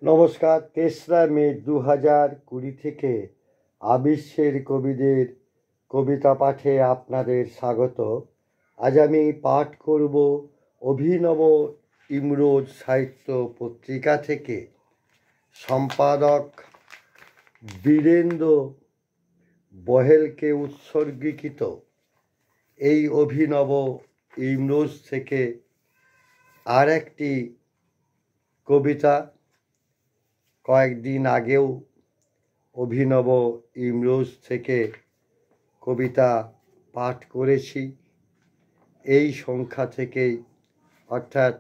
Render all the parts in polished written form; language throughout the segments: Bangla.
নমস্কার। ৩রা মে ২০২০ থেকে আবিশ্বের কবিদের কবিতা পাঠে আপনাদের স্বাগত। আজ আমি পাঠ করব অভিনব ইমরোজ সাহিত্য পত্রিকা থেকে সম্পাদক বীরেন্দ্র বহেলকে উৎসর্গীকৃত এই অভিনব ইমরোজ থেকে আর একটি কবিতা। কয়েকদিন আগেও অভিনব ইমরোজ থেকে কবিতা পাঠ করেছি। এই সংখ্যা থেকেই অর্থাৎ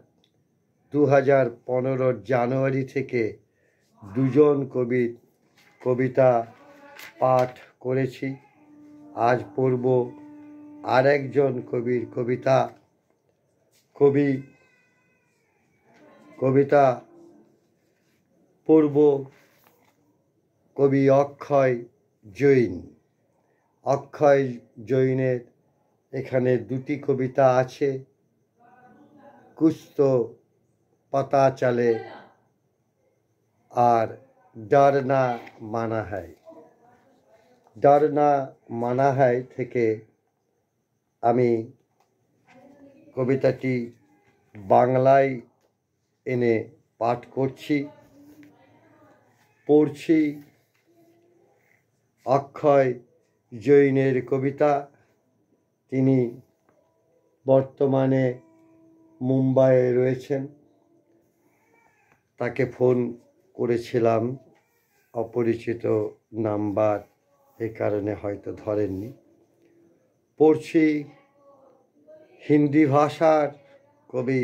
2015 জানুয়ারি থেকে দুজন কবির কবিতা পাঠ করেছি। আজ পড়ব আর একজন কবির কবিতা। কবিতা পড়ব কবি অক্ষয় জৈন। অক্ষয় জৈনের এখানে দুটি কবিতা আছে, কুছ তো পতা চলে আর ডর না মানা হ্যায়। ডর না মানা হ্যায় থেকে আমি কবিতাটি বাংলায় এনে পাঠ পড়ছি। অক্ষয় জৈনের কবিতা। তিনি বর্তমানে মুম্বাইয়ে রয়েছেন। তাকে ফোন করেছিলাম, অপরিচিত নাম্বার, এ কারণে হয়তো ধরেননি। পড়ছি হিন্দি ভাষার কবি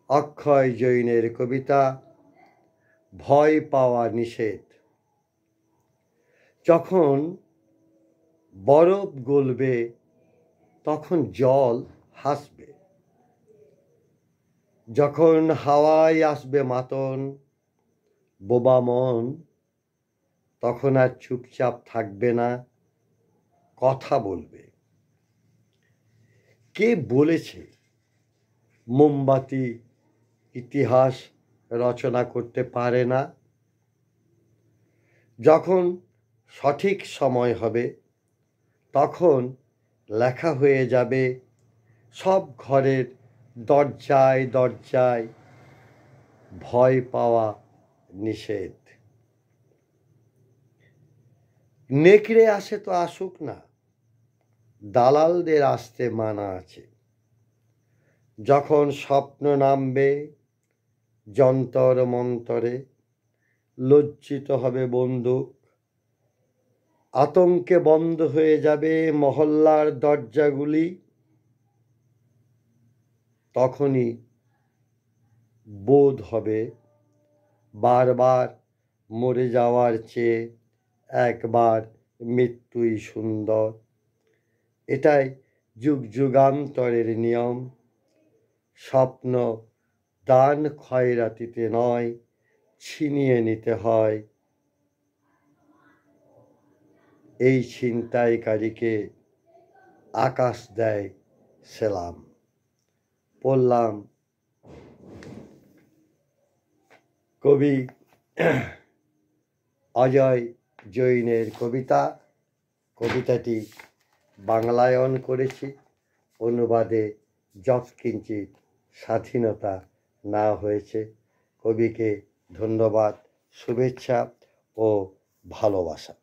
অক্ষয় জৈনের কবিতা ভয় পাওয়া নিষেধ। যখন বরফ গলবে তখন জল হাসবে, যখন হাওয়ায় আসবে মাতন বোবা মন, তখন আর চুপচাপ থাকবে না, কথা বলবে। কে বলেছে মোমবাতি ইতিহাস রচনা করতে পারে না? যখন সঠিক সময় হবে তখন লেখা হয়ে যাবে সব ঘরের দরজায় দরজায় ভয় পাওয়া নিষেধ। নেকড়ে আসে তো আসুক না, দালালদের আসতে মানা আছে। যখন স্বপ্ন নামবে যন্তর মন্তরে, লজ্জিত হবে বন্দুক, আতঙ্কে বন্ধ হয়ে যাবে মহল্লার দরজাগুলি। তখনই বোধ হবে বারবার মরে যাওয়ার চেয়ে একবার মৃত্যুই সুন্দর। এটাই যুগ যুগান্তরের নিয়ম। স্বপ্ন দান খয়রাতিতে নয়, ছিনিয়ে নিতে হয়। এই ছিনতাইকারীকে আকাশ দেয় সেলাম। পড়লাম কবি অজয় জৈনের কবিতা। কবিতাটি বাংলায়ন করেছি, অনুবাদে যৎকিঞ্চিৎ স্বাধীনতা না হয়েছে। কবিকে ধন্যবাদ, শুভেচ্ছা ও ভালোবাসা।